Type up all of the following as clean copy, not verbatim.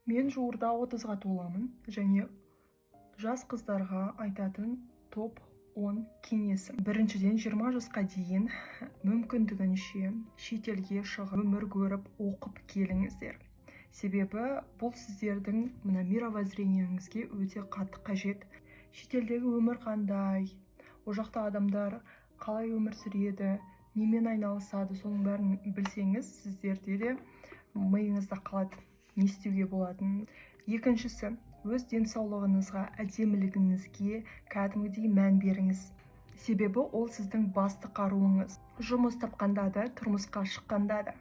Мен жуырда 30-ға толамын және жас қыздарға айтатын топ 10 кеңесім. Біріншіден, 20 жасқа дейін мүмкіндігінше шетелге шығып, өмір көріп, оқып келіңіздер. Себебі бұл сіздердің мировоззрениеңізге өте қатты қажет. Шетелдегі өмір қандай, ол жақта адамдар қалай өмір сүреді, немен айналысады, соның бәрін білсеңіз, сіздерде де миыңызда қалады, не істеуге болатынын. Екіншісі, өз денсаулығыңызға, әдемілігіңізге кәдімгідей мән беріңіз. Себебі ол сіздің басты қаруыңыз. Жұмыс тапқанда да, тұрмысқа шыққанда да.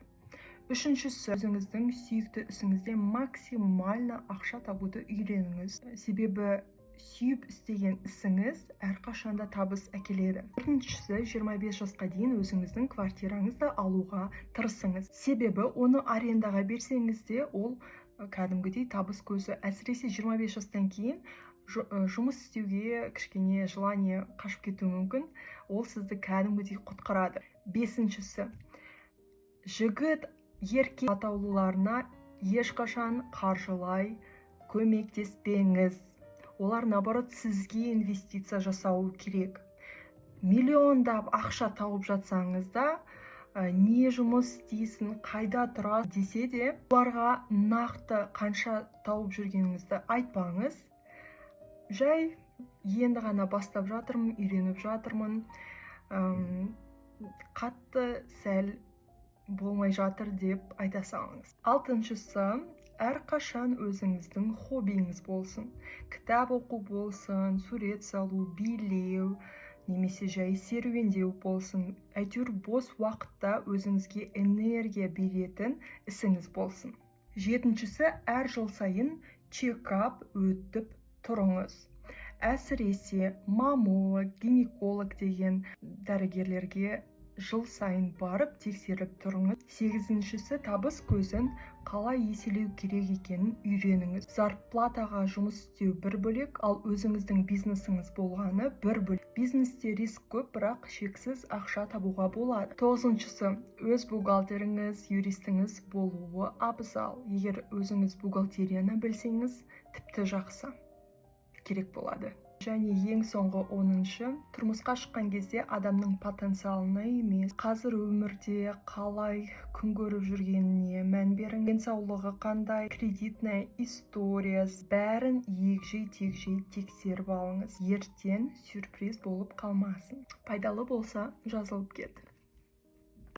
Үшіншісі, өзіңіздің сүйікті ісіңізде максимально ақша табуды үйреніңіз. Себебі сүйіп істеген ісіңіз әрқашанда табыс әкеледі. Төртіншісі, 25 жасқа дейін өзіңіздің квартираңызды алуға тырысыңыз. Себебі оны арендаға берсеңіз де ол кәдімгідей табыс көзі. Әсіресе 25 жастан кейін жұмыс істеуге кішкене желание қашып кетуі мүмкін. Ол сізді кәдімгідей құтқарады. Бесіншісі, жігіт еркек атаулыларына ешқашан қаржылай көмектеспеңіз. Олар наоборот сізге инвестиция жасауы керек. Миллиондап ақша тауып жатсаңыз да, не жұмыс істейсің, қайда тұрасың десе де, оларға нақты қанша тауып жүргеніңізді айтпаңыз. Жай енді ғана бастап жатырмын, үйреніп жатырмын, қатты сәл болмай жатыр деп айта салыңыз. Алтыншысы, әрқашан өзіңіздің хоббиіңіз болсын. Кітап оқу болсын, сурет салу, билеу, немесе жай серуендеу болсын. Әйтеуір бос уақытта өзіңізге энергия беретін ісіңіз болсын. Жетіншісі, әр жыл сайын чекап өтіп тұрыңыз. Әсіресе мамолог, гинеколог деген дәрігерлерге жыл сайын барып тексеріп тұрыңыз. Сегізіншісі, табыс көзін қалай еселеу керек екенін үйреніңіз. Зарплатаға жұмыс істеу бір бөлек, ал өзіңіздің бизнесіңіз болғаны бір бөлек. Бизнесте риск көп, бірақ шексіз ақша табуға болады. Тоғызыншысы, өз бухгалтеріңіз, юристіңіз болуы абзал. Егер өзіңіз бухгалтерияны білсеңіз, тіпті жақсы керек болады. Және ең соңғы 10-шы, тұрмысқа шыққан кезде адамның потенциалына емес, қазір өмірде қалай күн көріп жүргеніне мән беріңіз. Денсаулығы қандай, кредитная историясы, бәрін егжей-тегжей тексеріп алыңыз. Ертең сюрприз болып қалмасын. Пайдалы болса, жазылып кет.